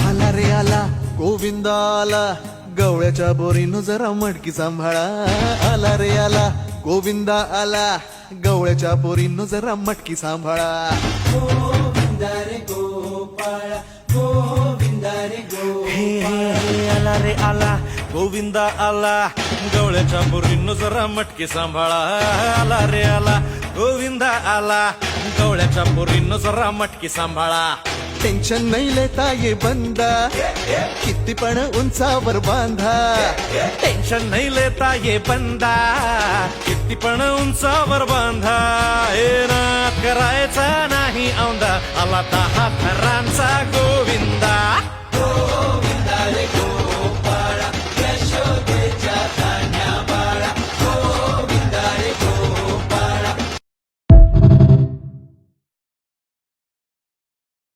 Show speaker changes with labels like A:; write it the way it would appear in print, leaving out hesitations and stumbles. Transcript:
A: आला रे आला गोविंद आला, गवळ्याच्या बोरीनं जरा मटकी सांभाळा. आला रे आला गोविंद आला, गवळ्याच्या बोरीनं जरा मटकी सांभाळा.
B: हे आला रे आला गोविंदा आला, गवळ्याच्या बोरीनं जरा मटकी सांभाळा. आला रे आला गोविंदा आला, गवळ्याच्या बोरीनं जरा मटकी सांभाळा.
A: टेन्शन नाही लेता ये बंदा, किती पण उंचावर बांधा.
B: टेन्शन नाही लेता ये बंदा, किती पण उंचावर बांधा. हे ना करायचा नाही औंदा, आला 10 थरांचा